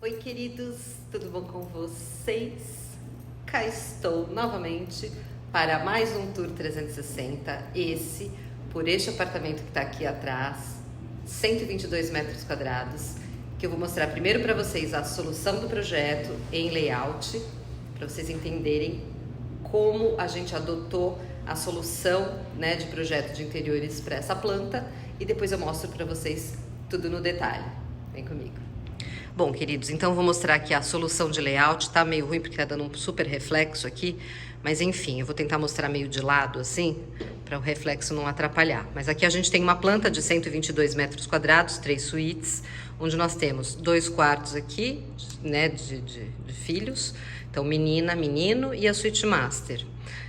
Oi, queridos, tudo bom com vocês? Cá estou novamente para mais um Tour 360, por este apartamento que está aqui atrás, 122 metros quadrados, que eu vou mostrar primeiro para vocês a solução do projeto em layout, para vocês entenderem como a gente adotou a solução, né, de projeto de interiores para essa planta, e depois eu mostro para vocês tudo no detalhe. Vem comigo. Bom, queridos, então eu vou mostrar aqui a solução de layout. Tá meio ruim porque tá dando um super reflexo aqui, mas enfim, eu vou tentar mostrar meio de lado assim, para o reflexo não atrapalhar. Mas aqui a gente tem uma planta de 122 metros quadrados, 3 suítes, onde nós temos 2 quartos aqui, né, de filhos, então menina, menino e a suíte master.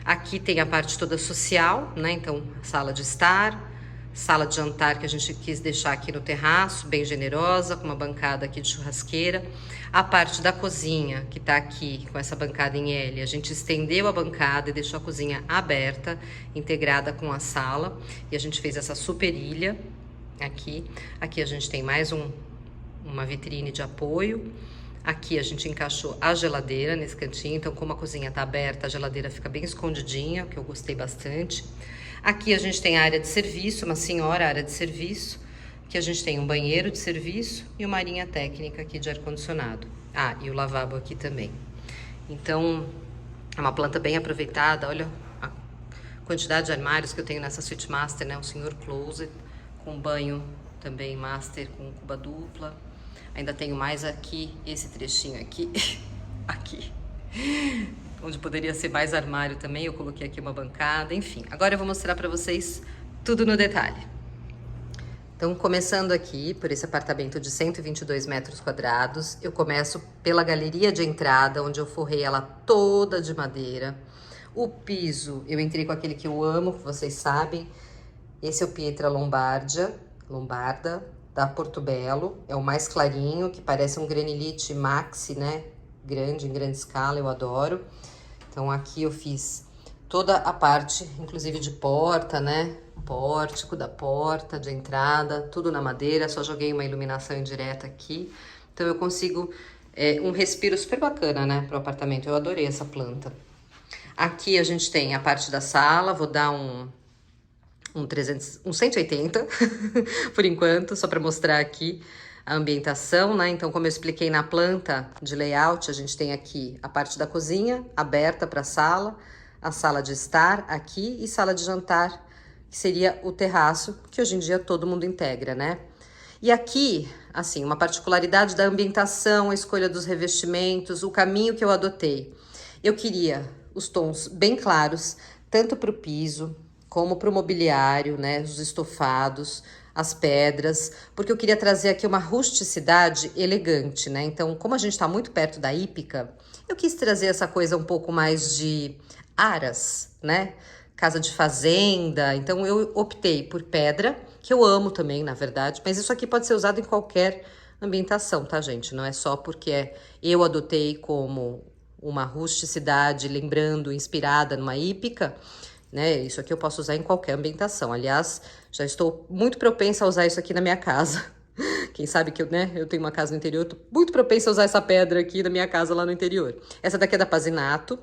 Aqui tem a parte toda social, né, então sala de estar, sala de jantar que a gente quis deixar aqui no terraço, bem generosa, com uma bancada aqui de churrasqueira. A parte da cozinha, que tá aqui com essa bancada em L, a gente estendeu a bancada e deixou a cozinha aberta, integrada com a sala. E a gente fez essa super ilha aqui. Aqui a gente tem mais uma vitrine de apoio. Aqui a gente encaixou a geladeira nesse cantinho, então como a cozinha tá aberta, a geladeira fica bem escondidinha, que eu gostei bastante. Aqui a gente tem a área de serviço, uma senhora área de serviço, que a gente tem um banheiro de serviço e uma arinha técnica aqui de ar-condicionado. Ah, e o lavabo aqui também. Então, é uma planta bem aproveitada, olha a quantidade de armários que eu tenho nessa suite master, né? Um senhor closet, com banho também master, com cuba dupla. Ainda tenho mais aqui, esse trechinho aqui, aqui, onde poderia ser mais armário também, eu coloquei aqui uma bancada, enfim. Agora eu vou mostrar para vocês tudo no detalhe. Então, começando aqui, por esse apartamento de 122 metros quadrados, eu começo pela galeria de entrada, onde eu forrei ela toda de madeira. O piso, eu entrei com aquele que eu amo, que vocês sabem. Esse é o Pietra Lombarda, da Portobello, é o mais clarinho, que parece um granilite maxi, né? Grande, em grande escala, eu adoro. Então aqui eu fiz toda a parte, inclusive de porta, né? Pórtico da porta, de entrada, tudo na madeira, só joguei uma iluminação indireta aqui. Então eu consigo um respiro super bacana, né? Pro apartamento, eu adorei essa planta. Aqui a gente tem a parte da sala, vou dar um 180 por enquanto, só para mostrar aqui a ambientação, né? Então, como eu expliquei na planta de layout, a gente tem aqui a parte da cozinha aberta para a sala de estar aqui e sala de jantar, que seria o terraço, que hoje em dia todo mundo integra, né? E aqui, assim, uma particularidade da ambientação, a escolha dos revestimentos, o caminho que eu adotei. Eu queria os tons bem claros, tanto para o piso, como para o mobiliário, né, os estofados, as pedras, porque eu queria trazer aqui uma rusticidade elegante, né? Então, como a gente está muito perto da hípica, eu quis trazer essa coisa um pouco mais de aras, né? Casa de fazenda. Então, eu optei por pedra, que eu amo também, na verdade, mas isso aqui pode ser usado em qualquer ambientação, tá, gente? Não é só porque eu adotei como uma rusticidade, lembrando, inspirada numa hípica, né? Isso aqui eu posso usar em qualquer ambientação. Aliás, já estou muito propensa a usar isso aqui na minha casa. Quem sabe que eu tenho uma casa no interior, tô muito propensa a usar essa pedra aqui na minha casa lá no interior. Essa daqui é da Pazinato,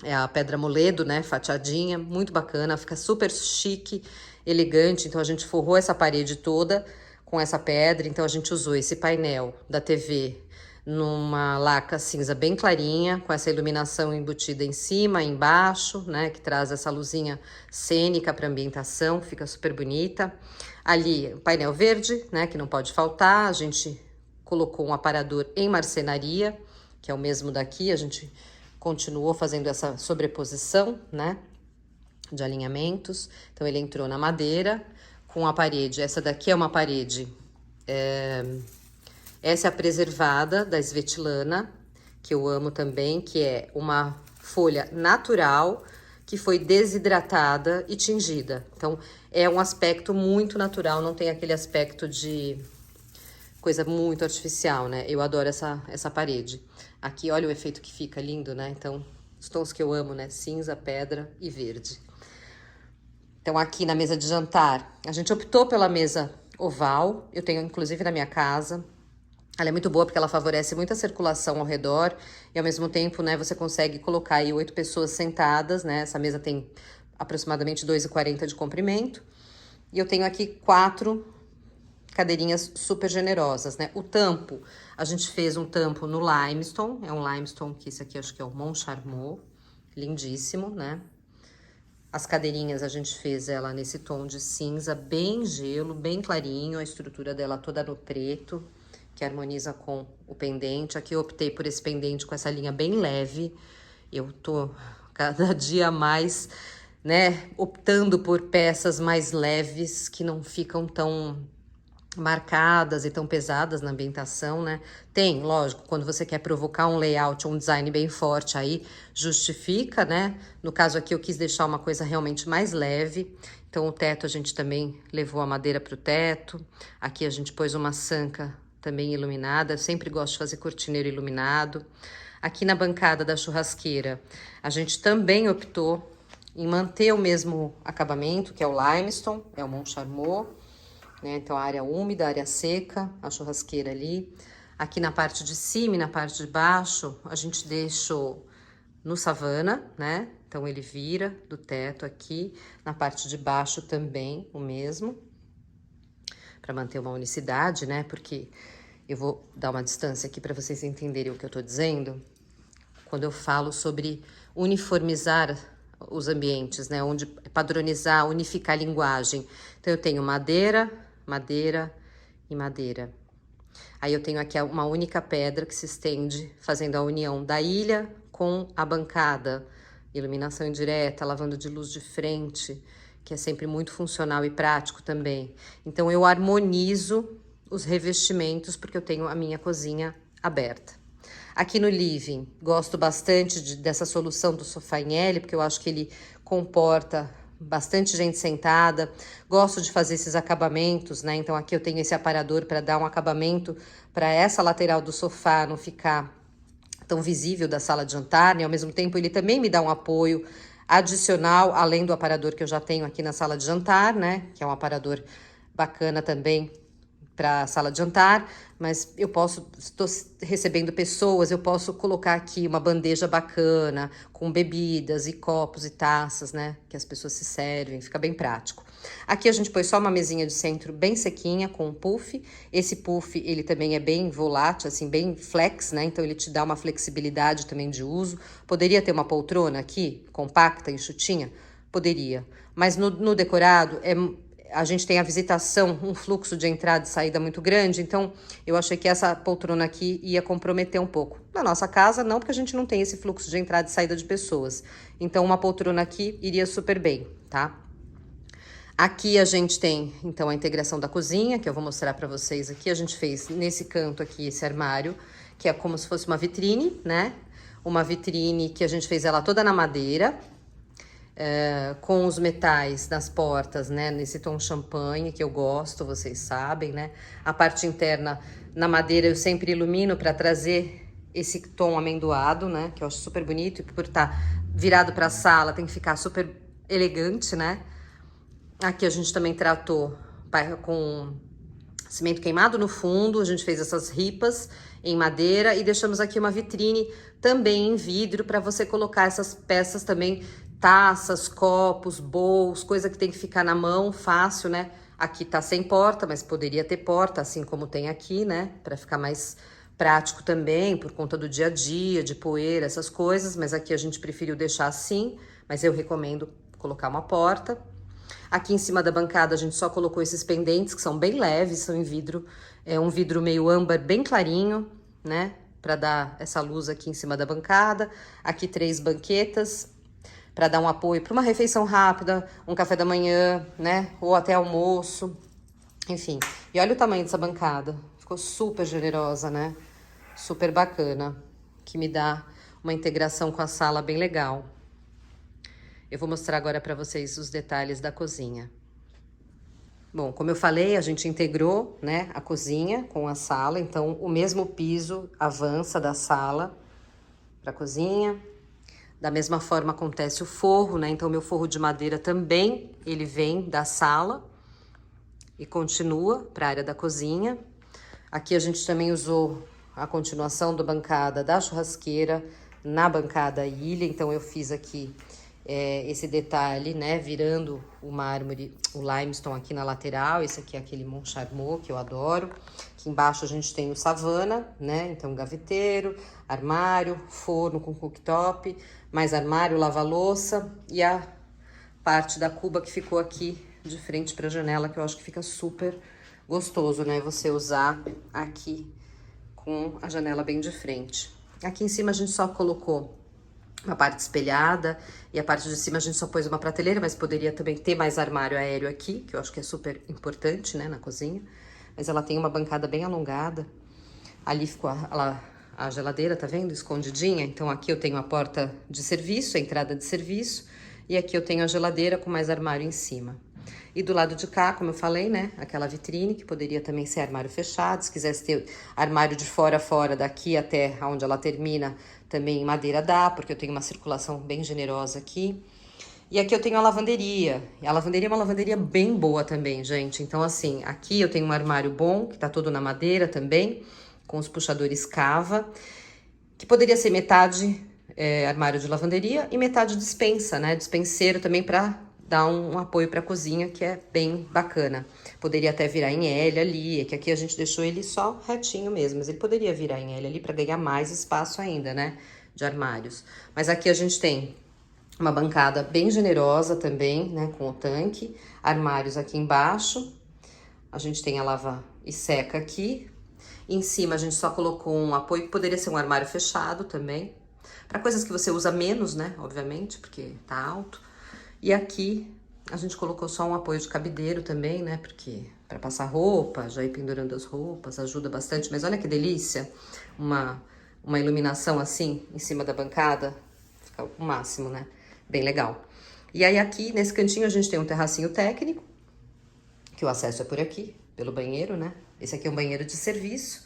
é a pedra moledo, né? Fatiadinha, muito bacana, fica super chique, elegante. Então a gente forrou essa parede toda com essa pedra, então a gente usou esse painel da TV numa laca cinza bem clarinha, com essa iluminação embutida em cima, embaixo, né, que traz essa luzinha cênica para ambientação, fica super bonita. Ali, o painel verde, né, que não pode faltar, a gente colocou um aparador em marcenaria, que é o mesmo daqui, a gente continuou fazendo essa sobreposição, né, de alinhamentos. Então, ele entrou na madeira, com a parede, essa daqui é uma parede... Essa é a preservada da Svetlana, que eu amo também, que é uma folha natural que foi desidratada e tingida. Então, é um aspecto muito natural, não tem aquele aspecto de coisa muito artificial, né? Eu adoro essa parede. Aqui, olha o efeito que fica lindo, né? Então, os tons que eu amo, né? Cinza, pedra e verde. Então, aqui na mesa de jantar, a gente optou pela mesa oval. Eu tenho, inclusive, na minha casa. Ela é muito boa porque ela favorece muita circulação ao redor e ao mesmo tempo, né, você consegue colocar aí 8 pessoas sentadas, né? Essa mesa tem aproximadamente 2,40 de comprimento. E eu tenho aqui 4 cadeirinhas super generosas, né? O tampo, a gente fez um tampo no limestone, é um limestone que esse aqui acho que é o Montcharmot, lindíssimo, né? As cadeirinhas a gente fez ela nesse tom de cinza, bem gelo, bem clarinho, a estrutura dela toda no preto, que harmoniza com o pendente. Aqui eu optei por esse pendente com essa linha bem leve. Eu tô cada dia mais, né, optando por peças mais leves, que não ficam tão marcadas e tão pesadas na ambientação, né? Tem, lógico, quando você quer provocar um layout, um design bem forte, aí justifica, né? No caso aqui eu quis deixar uma coisa realmente mais leve. Então o teto a gente também levou a madeira para o teto. Aqui a gente pôs uma sanca também iluminada. Eu sempre gosto de fazer cortineiro iluminado. Aqui na bancada da churrasqueira, a gente também optou em manter o mesmo acabamento, que é o limestone, é o Montcharmot, né? Então, a área úmida, a área seca, a churrasqueira ali. Aqui na parte de cima e na parte de baixo, a gente deixou no savana, né? Então, ele vira do teto aqui. Na parte de baixo também, o mesmo. Para manter uma unicidade, né? Porque eu vou dar uma distância aqui para vocês entenderem o que eu tô dizendo. Quando eu falo sobre uniformizar os ambientes, né? Onde padronizar, unificar a linguagem. Então, eu tenho madeira, madeira e madeira. Aí eu tenho aqui uma única pedra que se estende, fazendo a união da ilha com a bancada. Iluminação indireta, lavando de luz de frente, que é sempre muito funcional e prático também. Então eu harmonizo os revestimentos, porque eu tenho a minha cozinha aberta. Aqui no living, gosto bastante dessa solução do sofá em L, porque eu acho que ele comporta bastante gente sentada. Gosto de fazer esses acabamentos, né? Então aqui eu tenho esse aparador para dar um acabamento para essa lateral do sofá não ficar tão visível da sala de jantar, né? Ao mesmo tempo ele também me dá um apoio adicional, além do aparador que eu já tenho aqui na sala de jantar, né? Que é um aparador bacana também para a sala de jantar, mas eu posso, estou recebendo pessoas, eu posso colocar aqui uma bandeja bacana, com bebidas e copos e taças, né, que as pessoas se servem, fica bem prático. Aqui a gente põe só uma mesinha de centro bem sequinha, com um puff. Esse puff, ele também é bem volátil, assim, bem flex, né, então ele te dá uma flexibilidade também de uso. Poderia ter uma poltrona aqui, compacta, enxutinha? Poderia, mas no decorado a gente tem a visitação, um fluxo de entrada e saída muito grande, então eu achei que essa poltrona aqui ia comprometer um pouco. Na nossa casa, não, porque a gente não tem esse fluxo de entrada e saída de pessoas. Então, uma poltrona aqui iria super bem, tá? Aqui a gente tem, então, a integração da cozinha, que eu vou mostrar pra vocês aqui. A gente fez nesse canto aqui esse armário, que é como se fosse uma vitrine, né? Uma vitrine que a gente fez ela toda na madeira, com os metais nas portas, né, nesse tom champanhe que eu gosto, vocês sabem, né? A parte interna na madeira eu sempre ilumino para trazer esse tom amendoado, né, que eu acho super bonito, e por estar virado para a sala tem que ficar super elegante, né? Aqui a gente também tratou com cimento queimado no fundo, a gente fez essas ripas em madeira e deixamos aqui uma vitrine também em vidro para você colocar essas peças também, taças, copos, bowls, coisa que tem que ficar na mão, fácil, né? Aqui tá sem porta, mas poderia ter porta, assim como tem aqui, né? Para ficar mais prático também, por conta do dia a dia, de poeira, essas coisas, mas aqui a gente preferiu deixar assim, mas eu recomendo colocar uma porta. Aqui em cima da bancada a gente só colocou esses pendentes, que são bem leves, são em vidro, é um vidro meio âmbar, bem clarinho, né? Para dar essa luz aqui em cima da bancada. Aqui 3 banquetas, para dar um apoio para uma refeição rápida, um café da manhã, né? Ou até almoço, enfim. E olha o tamanho dessa bancada, ficou super generosa, né? Super bacana, que me dá uma integração com a sala bem legal. Eu vou mostrar agora para vocês os detalhes da cozinha. Bom, como eu falei, a gente integrou, né, a cozinha com a sala, então o mesmo piso avança da sala para a cozinha. Da mesma forma acontece o forro, né? Então meu forro de madeira também, ele vem da sala e continua para a área da cozinha. Aqui a gente também usou a continuação da bancada da churrasqueira na bancada ilha, então eu fiz aqui esse detalhe, né, virando o mármore, o limestone aqui na lateral. Esse aqui é aquele Mont Charmot que eu adoro. Aqui embaixo a gente tem o Savana, né, então gaveteiro, armário, forno com cooktop, mais armário, lava-louça e a parte da cuba que ficou aqui de frente para a janela, que eu acho que fica super gostoso, né, você usar aqui com a janela bem de frente. Aqui em cima a gente só colocou uma parte espelhada e a parte de cima a gente só pôs uma prateleira, mas poderia também ter mais armário aéreo aqui, que eu acho que é super importante, né, na cozinha. Mas ela tem uma bancada bem alongada. Ali ficou a geladeira, tá vendo? Escondidinha. Então aqui eu tenho a porta de serviço, a entrada de serviço, e aqui eu tenho a geladeira com mais armário em cima. E do lado de cá, como eu falei, né, aquela vitrine, que poderia também ser armário fechado. Se quisesse ter armário de fora a fora, daqui até onde ela termina, também em madeira dá, porque eu tenho uma circulação bem generosa aqui. E aqui eu tenho a lavanderia. E a lavanderia é uma lavanderia bem boa também, gente. Então, assim, aqui eu tenho um armário bom, que tá todo na madeira também, com os puxadores cava, que poderia ser metade armário de lavanderia e metade despensa, né? Despenseiro também para dar um apoio para a cozinha, que é bem bacana. Poderia até virar em L ali, é que aqui a gente deixou ele só retinho mesmo, mas ele poderia virar em L ali para ganhar mais espaço ainda, né, de armários. Mas aqui a gente tem uma bancada bem generosa também, né, com o tanque, armários aqui embaixo, a gente tem a lava e seca aqui, em cima a gente só colocou um apoio que poderia ser um armário fechado também, para coisas que você usa menos, né, obviamente, porque tá alto. E aqui a gente colocou só um apoio de cabideiro também, né? Porque para passar roupa, já ir pendurando as roupas, ajuda bastante. Mas olha que delícia, uma iluminação assim em cima da bancada, fica o máximo, né? Bem legal. E aí aqui nesse cantinho a gente tem um terracinho técnico, que o acesso é por aqui, pelo banheiro, né? Esse aqui é um banheiro de serviço,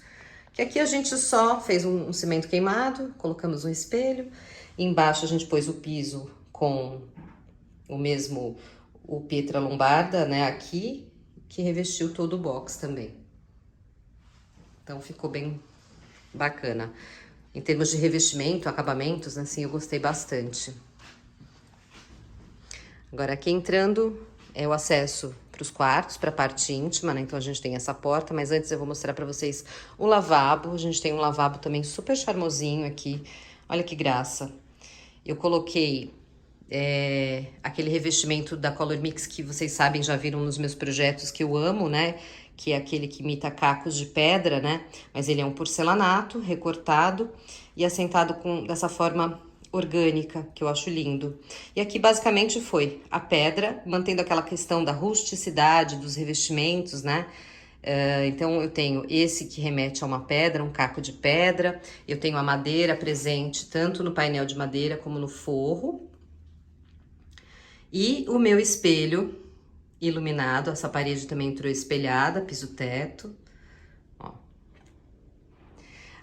que aqui a gente só fez um cimento queimado, colocamos um espelho, e embaixo a gente pôs o piso com o Pietra Lombarda, né, aqui, que revestiu todo o box também. Então ficou bem bacana. Em termos de revestimento, acabamentos, assim, eu gostei bastante. Agora aqui entrando é o acesso para os quartos, para a parte íntima, né, então a gente tem essa porta, mas antes eu vou mostrar para vocês o lavabo. A gente tem um lavabo também super charmosinho aqui, olha que graça. Eu coloquei aquele revestimento da Color Mix que vocês sabem, já viram nos meus projetos, que eu amo, né? Que é aquele que imita cacos de pedra, né? Mas ele é um porcelanato recortado e assentado dessa forma orgânica, que eu acho lindo. E aqui basicamente foi a pedra, mantendo aquela questão da rusticidade dos revestimentos, né? Então eu tenho esse que remete a uma pedra, um caco de pedra. Eu tenho a madeira presente tanto no painel de madeira como no forro. E o meu espelho iluminado, essa parede também entrou espelhada, piso-teto. Ó.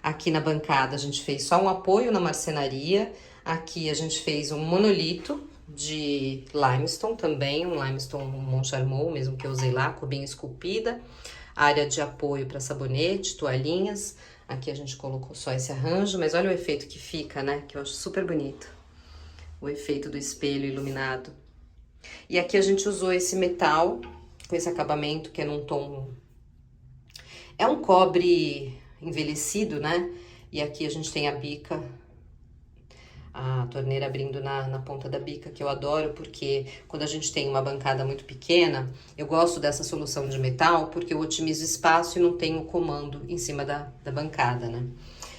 Aqui na bancada a gente fez só um apoio na marcenaria. Aqui a gente fez um monolito de limestone também, um limestone Mont Charmot, mesmo que eu usei lá, cubinha esculpida. Área de apoio para sabonete, toalhinhas. Aqui a gente colocou só esse arranjo, mas olha o efeito que fica, né? Que eu acho super bonito. O efeito do espelho iluminado. E aqui a gente usou esse metal, com esse acabamento que é num tom... É um cobre envelhecido, né? E aqui a gente tem a bica, a torneira abrindo na ponta da bica, que eu adoro, porque quando a gente tem uma bancada muito pequena, eu gosto dessa solução de metal, porque eu otimizo espaço e não tenho comando em cima da bancada, né?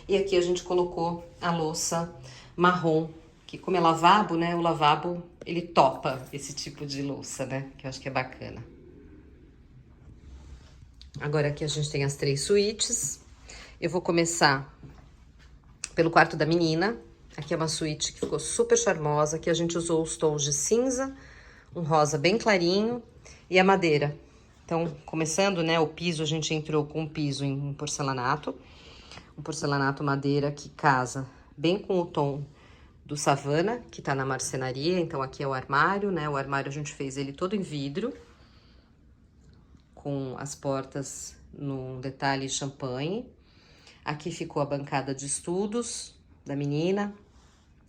E aqui a gente colocou a louça marrom, que como é lavabo, né, o lavabo, ele topa esse tipo de louça, né, que eu acho que é bacana. Agora aqui a gente tem as 3 suítes. Eu vou começar pelo quarto da menina. Aqui é uma suíte que ficou super charmosa, que a gente usou os tons de cinza, um rosa bem clarinho e a madeira. Então, começando, né, o piso, a gente entrou com um piso em porcelanato. Um porcelanato madeira que casa bem com o tom do Savana, que tá na marcenaria. Então aqui é o armário, né? O armário a gente fez ele todo em vidro, com as portas no detalhe champanhe. Aqui ficou a bancada de estudos da menina.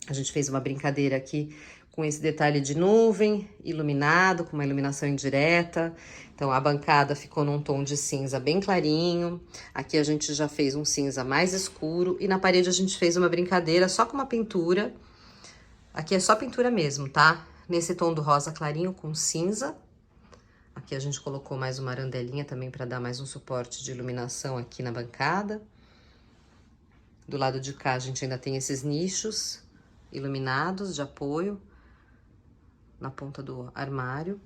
A gente fez uma brincadeira aqui com esse detalhe de nuvem, iluminado, com uma iluminação indireta. Então, a bancada ficou num tom de cinza bem clarinho. Aqui a gente já fez um cinza mais escuro. E na parede a gente fez uma brincadeira só com uma pintura. Aqui é só pintura mesmo, tá? Nesse tom do rosa clarinho com cinza. Aqui a gente colocou mais uma arandelinha também para dar mais um suporte de iluminação aqui na bancada. Do lado de cá a gente ainda tem esses nichos iluminados de apoio na ponta do armário.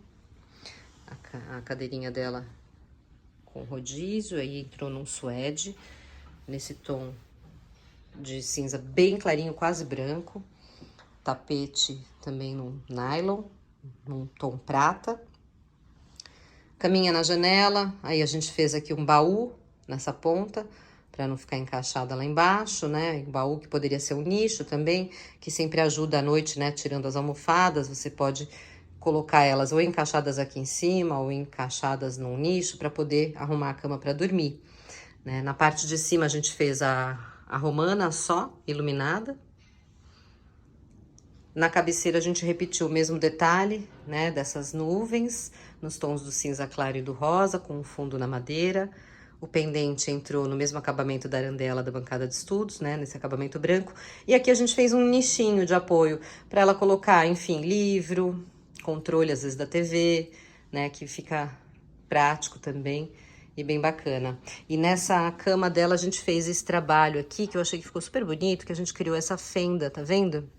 A cadeirinha dela com rodízio, aí entrou num suede, nesse tom de cinza bem clarinho, quase branco. Tapete também no nylon, num tom prata. Caminha na janela, aí a gente fez aqui um baú nessa ponta, para não ficar encaixada lá embaixo, né? Um baú que poderia ser um nicho também, que sempre ajuda à noite, né? Tirando as almofadas, você pode colocar elas ou encaixadas aqui em cima ou encaixadas num nicho para poder arrumar a cama para dormir, né? Na parte de cima a gente fez a romana só, iluminada. Na cabeceira a gente repetiu o mesmo detalhe, né? Dessas nuvens, nos tons do cinza claro e do rosa, com o fundo na madeira. O pendente entrou no mesmo acabamento da arandela da bancada de estudos, né? Nesse acabamento branco. E aqui a gente fez um nichinho de apoio para ela colocar, enfim, livro, controle às vezes da TV, né? Que fica prático também e bem bacana. E nessa cama dela a gente fez esse trabalho aqui, que eu achei que ficou super bonito, que a gente criou essa fenda, tá vendo?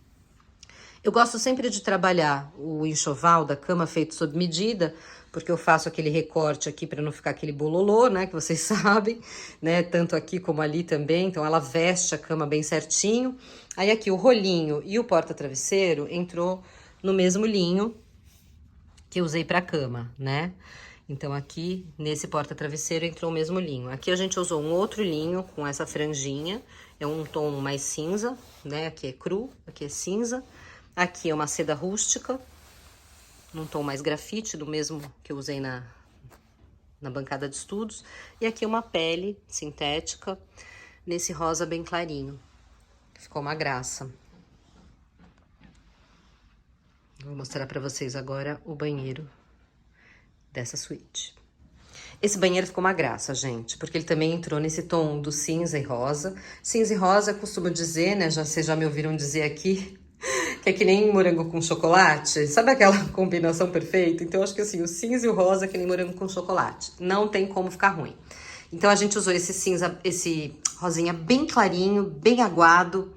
Eu gosto sempre de trabalhar o enxoval da cama feito sob medida, porque eu faço aquele recorte aqui para não ficar aquele bololô, né, que vocês sabem, né, tanto aqui como ali também. Então ela veste a cama bem certinho. Aí aqui o rolinho e o porta-travesseiro entrou no mesmo linho que eu usei para cama, né? Então aqui nesse porta-travesseiro entrou o mesmo linho. Aqui a gente usou um outro linho com essa franjinha, é um tom mais cinza, né? Aqui é cru, aqui é cinza. Aqui é uma seda rústica, num tom mais grafite, do mesmo que eu usei na bancada de estudos. E aqui uma pele sintética, nesse rosa bem clarinho. Ficou uma graça. Vou mostrar pra vocês agora o banheiro dessa suíte. Esse banheiro ficou uma graça, gente, porque ele também entrou nesse tom do cinza e rosa. Cinza e rosa, eu costumo dizer, né, vocês já me ouviram dizer aqui, que é que nem morango com chocolate. Sabe aquela combinação perfeita? Então, eu acho que assim, o cinza e o rosa é que nem morango com chocolate. Não tem como ficar ruim. Então, a gente usou esse cinza, esse rosinha bem clarinho, bem aguado,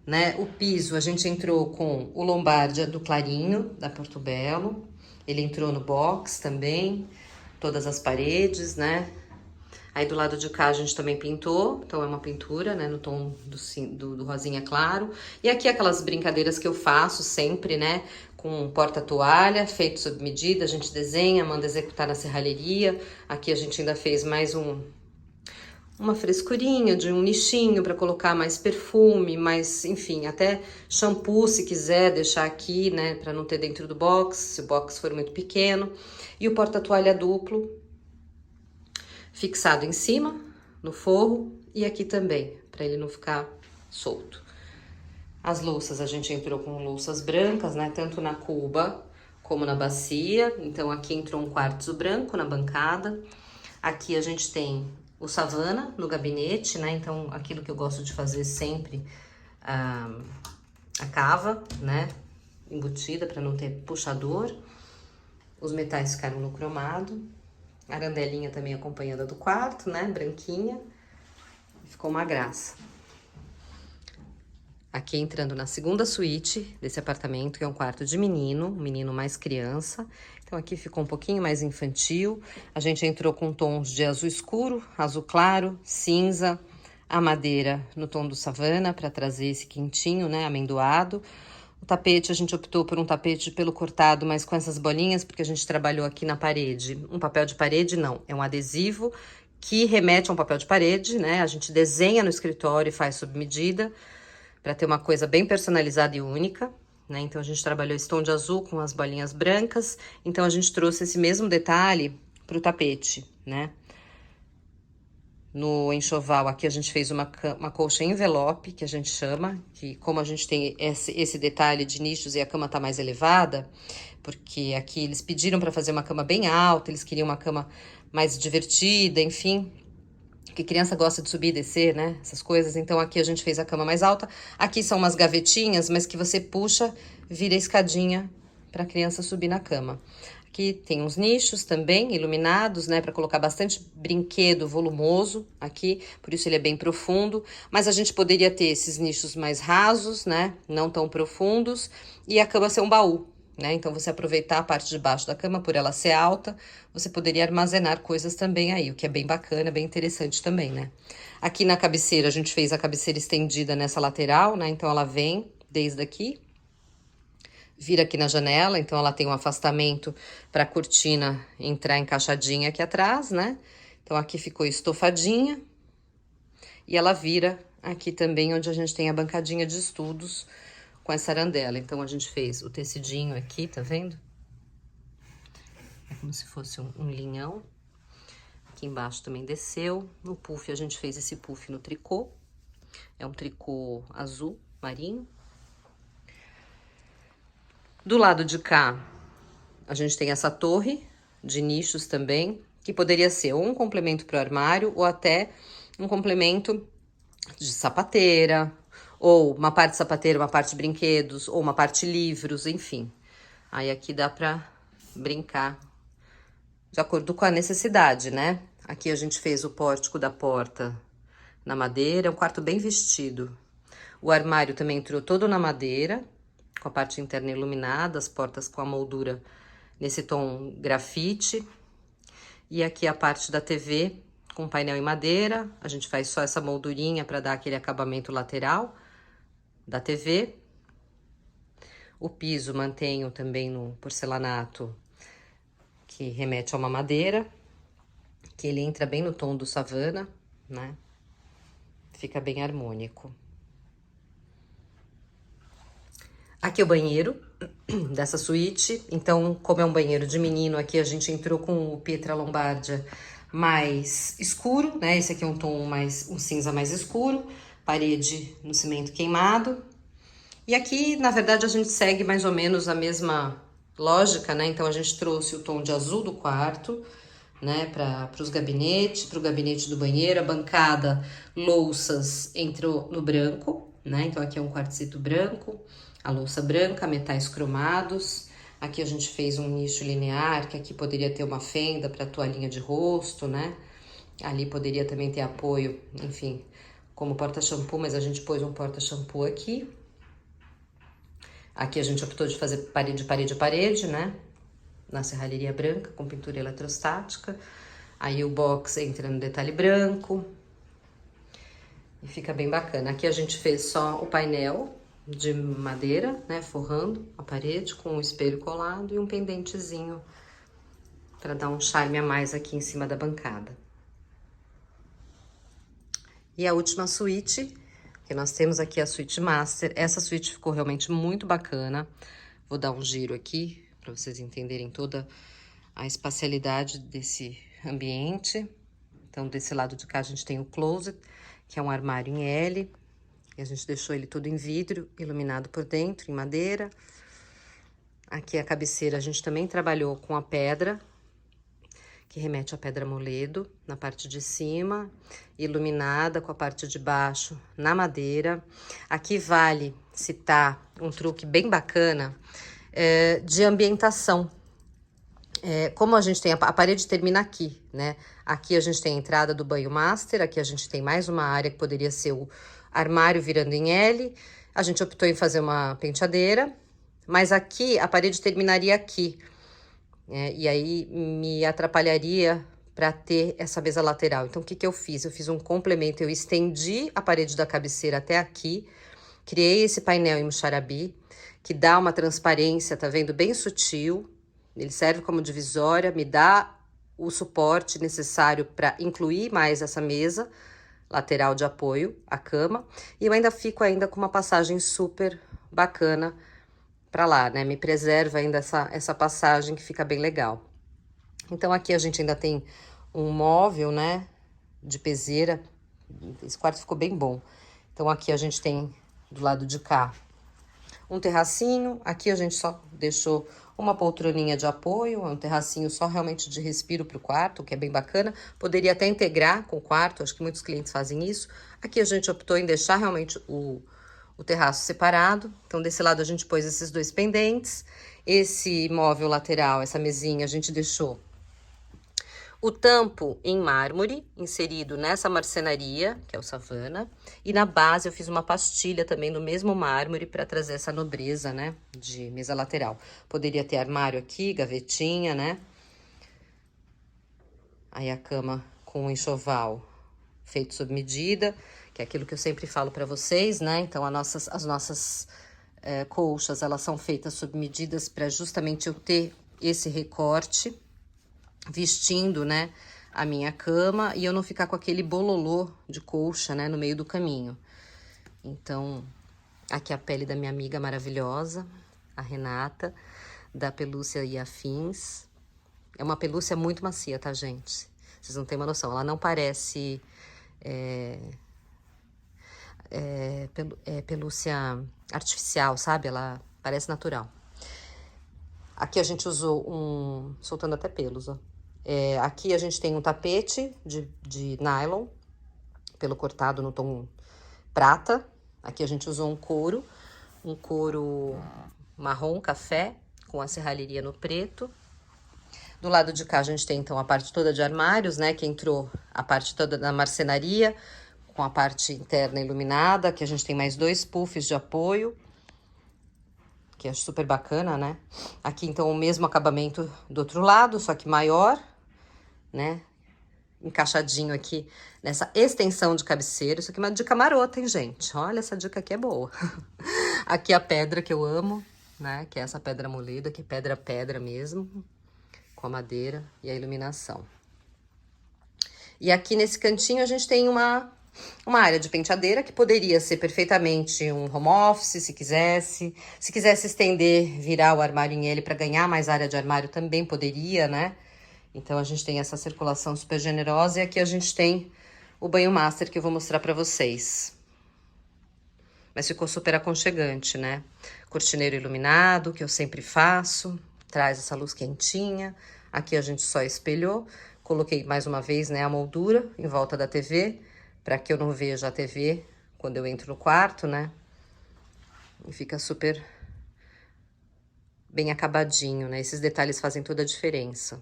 né? O piso, a gente entrou com o Lombardia do clarinho, da Portobello. Ele entrou no box também, todas as paredes, né? Aí do lado de cá a gente também pintou, então é uma pintura, né, no tom do rosinha claro. E aqui aquelas brincadeiras que eu faço sempre, né, com porta-toalha, feito sob medida, a gente desenha, manda executar na serralheria. Aqui a gente ainda fez mais uma frescurinha de um nichinho para colocar mais perfume, mais, enfim, até shampoo se quiser deixar aqui, né, para não ter dentro do box, se o box for muito pequeno. E o porta-toalha duplo, fixado em cima, no forro, e aqui também, para ele não ficar solto. As louças, a gente entrou com louças brancas, né, tanto na cuba como na bacia. Então aqui entrou um quartzo branco na bancada. Aqui a gente tem o Savana no gabinete, né, então aquilo que eu gosto de fazer sempre, a cava, né, embutida para não ter puxador. Os metais ficaram no cromado. A arandelinha também acompanhada do quarto, né? Branquinha. Ficou uma graça. Aqui entrando na segunda suíte desse apartamento, que é um quarto de menino, um menino mais criança. Então aqui ficou um pouquinho mais infantil. A gente entrou com tons de azul escuro, azul claro, cinza, a madeira no tom do savana para trazer esse quentinho, né? Amendoado. O tapete, a gente optou por um tapete de pelo cortado, mas com essas bolinhas, porque a gente trabalhou aqui na parede. Um papel de parede, não. É um adesivo que remete a um papel de parede, né? A gente desenha no escritório e faz sob medida, para ter uma coisa bem personalizada e única, né? Então, a gente trabalhou esse tom de azul com as bolinhas brancas. Então, a gente trouxe esse mesmo detalhe pro tapete, né? no enxoval, aqui a gente fez uma colcha envelope, que a gente chama, que como a gente tem esse detalhe de nichos e a cama tá mais elevada, porque aqui eles pediram para fazer uma cama bem alta, eles queriam uma cama mais divertida, enfim, que criança gosta de subir e descer, né, essas coisas, então aqui a gente fez a cama mais alta. Aqui são umas gavetinhas, mas que você puxa, vira escadinha para a criança subir na cama. Aqui tem uns nichos também iluminados, né, para colocar bastante brinquedo volumoso aqui, por isso ele é bem profundo. Mas a gente poderia ter esses nichos mais rasos, né, não tão profundos, e a cama ser um baú, né? Então você aproveitar a parte de baixo da cama por ela ser alta, você poderia armazenar coisas também aí, o que é bem bacana, bem interessante também, né? Aqui na cabeceira a gente fez a cabeceira estendida nessa lateral, né? Então ela vem desde aqui, vira aqui na janela, então ela tem um afastamento para a cortina entrar encaixadinha aqui atrás, né? Então aqui ficou estofadinha e ela vira aqui também onde a gente tem a bancadinha de estudos com essa arandela. Então a gente fez o tecidinho aqui, tá vendo? É como se fosse um linhão. Aqui embaixo também desceu. No puff a gente fez esse puff no tricô. É um tricô azul marinho. Do lado de cá, a gente tem essa torre de nichos também, que poderia ser ou um complemento para o armário, ou até um complemento de sapateira, ou uma parte sapateira, uma parte brinquedos, ou uma parte livros, enfim. Aí aqui dá para brincar de acordo com a necessidade, né? Aqui a gente fez o pórtico da porta na madeira, é um quarto bem vestido. O armário também entrou todo na madeira, com a parte interna iluminada, as portas com a moldura nesse tom grafite. E aqui a parte da TV com painel em madeira. A gente faz só essa moldurinha para dar aquele acabamento lateral da TV. O piso mantenho também no porcelanato, que remete a uma madeira, que ele entra bem no tom do savana, né? Fica bem harmônico. Aqui é o banheiro dessa suíte. Então, como é um banheiro de menino, aqui a gente entrou com o Pietra Lombardia mais escuro, né? Esse aqui é um tom um cinza mais escuro, parede no cimento queimado. E aqui, na verdade, a gente segue mais ou menos a mesma lógica, né? Então, a gente trouxe o tom de azul do quarto, né? Para os gabinetes, para o gabinete do banheiro, a bancada, louças entrou no branco, né? Então, aqui é um quartzito branco. A louça branca, metais cromados. Aqui a gente fez um nicho linear, que aqui poderia ter uma fenda para toalhinha de rosto, né? Ali poderia também ter apoio, enfim, como porta-shampoo, mas a gente pôs um porta-shampoo aqui. Aqui a gente optou de fazer parede a parede, né? Na serralheria branca, com pintura eletrostática. Aí o box entra no detalhe branco. E fica bem bacana. Aqui a gente fez só o painel de madeira, né, forrando a parede com um espelho colado e um pendentezinho para dar um charme a mais aqui em cima da bancada. E a última suíte, que nós temos aqui, a suíte master. Essa suíte ficou realmente muito bacana. Vou dar um giro aqui para vocês entenderem toda a espacialidade desse ambiente. Então, desse lado de cá a gente tem o closet, que é um armário em L. E a gente deixou ele todo em vidro, iluminado por dentro, em madeira. Aqui a cabeceira a gente também trabalhou com a pedra, que remete à pedra moledo, na parte de cima, iluminada com a parte de baixo na madeira. Aqui vale citar um truque bem bacana de ambientação. Como a gente tem, a parede termina aqui, né? Aqui a gente tem a entrada do banho master, aqui a gente tem mais uma área que poderia ser o armário virando em L. A gente optou em fazer uma penteadeira, mas aqui a parede terminaria aqui. E aí me atrapalharia para ter essa mesa lateral. Então, o que eu fiz? Eu fiz um complemento, eu estendi a parede da cabeceira até aqui, criei esse painel em muxarabi, que dá uma transparência, tá vendo? Bem sutil. Ele serve como divisória, me dá o suporte necessário para incluir mais essa mesa lateral de apoio, a cama, e eu ainda fico com uma passagem super bacana para lá, né? Me preserva ainda essa passagem que fica bem legal. Então aqui a gente ainda tem um móvel, né? de peseira. Esse quarto ficou bem bom. Então aqui a gente tem, do lado de cá, um terracinho. Aqui a gente só deixou uma poltroninha de apoio, um terracinho só realmente de respiro para o quarto, que é bem bacana. Poderia até integrar com o quarto, acho que muitos clientes fazem isso. Aqui a gente optou em deixar realmente o terraço separado. Então, desse lado a gente pôs esses dois pendentes. Esse móvel lateral, essa mesinha, a gente deixou o tampo em mármore, inserido nessa marcenaria, que é o Savana. E na base eu fiz uma pastilha também no mesmo mármore para trazer essa nobreza, né, de mesa lateral. Poderia ter armário aqui, gavetinha, né? Aí a cama com um enxoval feito sob medida, que é aquilo que eu sempre falo para vocês, né? Então, as nossas colchas, elas são feitas sob medidas para justamente eu ter esse recorte vestindo, né, a minha cama e eu não ficar com aquele bololô de colcha, né, no meio do caminho. Então, aqui a pele da minha amiga maravilhosa, a Renata, da Pelúcia e Afins. É uma pelúcia muito macia, tá, gente? Vocês não têm uma noção. Ela não parece pelúcia artificial, sabe? Ela parece natural. Aqui a gente usou soltando até pelos, ó. Aqui a gente tem um tapete de nylon, pelo cortado no tom prata. Aqui a gente usou um couro marrom café, com a serralheria no preto. Do lado de cá a gente tem então a parte toda de armários, né, que entrou a parte toda da marcenaria, com a parte interna iluminada, que a gente tem mais 2 puffs de apoio, que é super bacana, né? Aqui então o mesmo acabamento do outro lado, só que maior, né? Encaixadinho aqui nessa extensão de cabeceira. Isso aqui é uma dica marota, hein, gente? Olha, essa dica aqui é boa. Aqui a pedra que eu amo, né? Que é essa pedra molida, que é pedra mesmo, com a madeira e a iluminação. E aqui nesse cantinho a gente tem uma área de penteadeira que poderia ser perfeitamente um home office, se quisesse. Se quisesse estender, virar o armário em L para ganhar mais área de armário, também poderia, né? Então a gente tem essa circulação super generosa e aqui a gente tem o banho master que eu vou mostrar para vocês. Mas ficou super aconchegante, né? Cortineiro iluminado, que eu sempre faço, traz essa luz quentinha. Aqui a gente só espelhou. Coloquei mais uma vez, né, a moldura em volta da TV, para que eu não veja a TV quando eu entro no quarto, né? E fica super bem acabadinho, né? Esses detalhes fazem toda a diferença.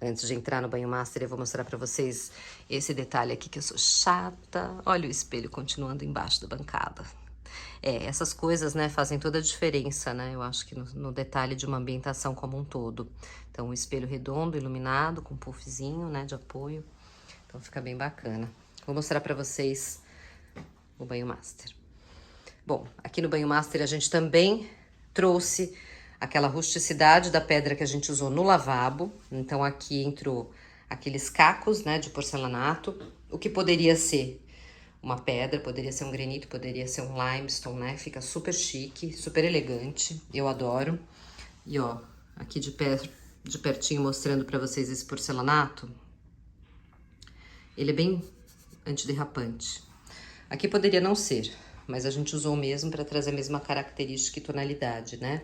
Antes de entrar no banho master, eu vou mostrar pra vocês esse detalhe aqui, que eu sou chata. Olha o espelho continuando embaixo da bancada. Essas coisas, né, fazem toda a diferença, né? Eu acho que no detalhe de uma ambientação como um todo. Então, um espelho redondo, iluminado, com puffzinho, né, de apoio. Então, fica bem bacana. Vou mostrar pra vocês o banho master. Bom, aqui no banho master a gente também trouxe aquela rusticidade da pedra que a gente usou no lavabo. Então, aqui entrou aqueles cacos, né, de porcelanato, o que poderia ser uma pedra, poderia ser um granito, poderia ser um limestone, né? Fica super chique, super elegante, eu adoro. E ó, aqui de pertinho mostrando pra vocês esse porcelanato. Ele é bem antiderrapante. Aqui poderia não ser, mas a gente usou o mesmo pra trazer a mesma característica e tonalidade, né?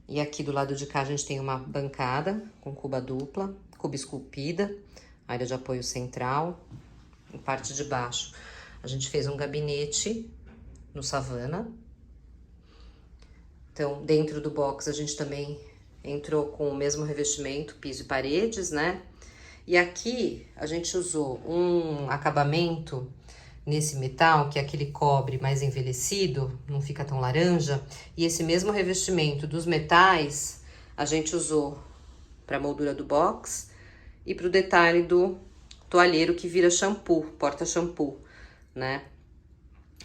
E aqui do lado de cá a gente tem uma bancada com cuba dupla, cuba esculpida, área de apoio central. Em parte de baixo a gente fez um gabinete no Savana. Então, dentro do box a gente também entrou com o mesmo revestimento, piso e paredes, né? E aqui a gente usou um acabamento nesse metal, que é aquele cobre mais envelhecido, não fica tão laranja. E esse mesmo revestimento dos metais a gente usou para a moldura do box e para o detalhe do toalheiro que vira shampoo, porta-shampoo, né?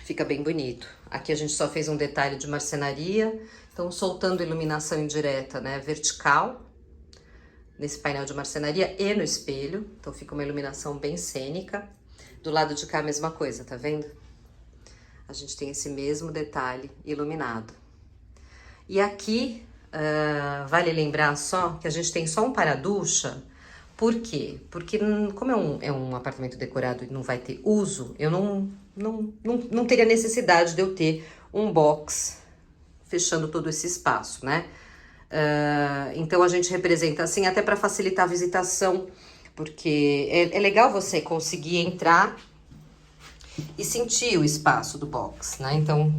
Fica bem bonito. Aqui a gente só fez um detalhe de marcenaria, então soltando iluminação indireta, né, vertical, nesse painel de marcenaria e no espelho. Então fica uma iluminação bem cênica. Do lado de cá a mesma coisa, tá vendo? A gente tem esse mesmo detalhe iluminado. E aqui, vale lembrar só que a gente tem só um para-ducha, Por quê? Porque como é um apartamento decorado e não vai ter uso, eu não teria necessidade de eu ter um box fechando todo esse espaço, né? Então a gente representa assim até para facilitar a visitação, porque é legal você conseguir entrar e sentir o espaço do box, né? Então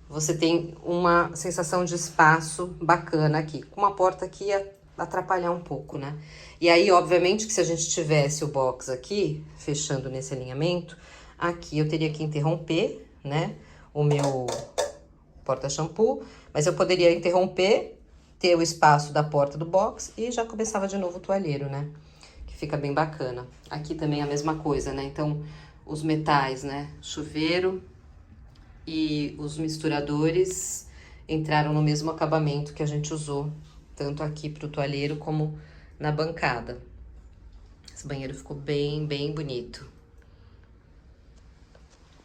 você tem uma sensação de espaço bacana aqui, com uma porta que ia atrapalhar um pouco, né? E aí, obviamente, que se a gente tivesse o box aqui, fechando nesse alinhamento, aqui eu teria que interromper, né? O meu porta-shampoo, mas eu poderia interromper, ter o espaço da porta do box e já começava de novo o toalheiro, né? Que fica bem bacana. Aqui também é a mesma coisa, né? Então, os metais, né? Chuveiro e os misturadores entraram no mesmo acabamento que a gente usou, tanto aqui pro toalheiro como na bancada. Esse banheiro ficou bem bonito.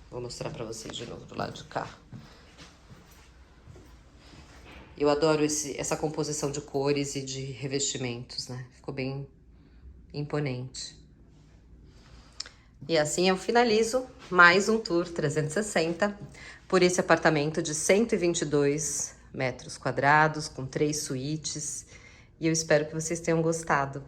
Vou mostrar pra vocês de novo do lado de cá. Eu adoro essa composição de cores e de revestimentos, né? Ficou bem imponente. E assim eu finalizo mais um tour 360 por esse apartamento de 122 metros quadrados, com 3 suítes. E eu espero que vocês tenham gostado.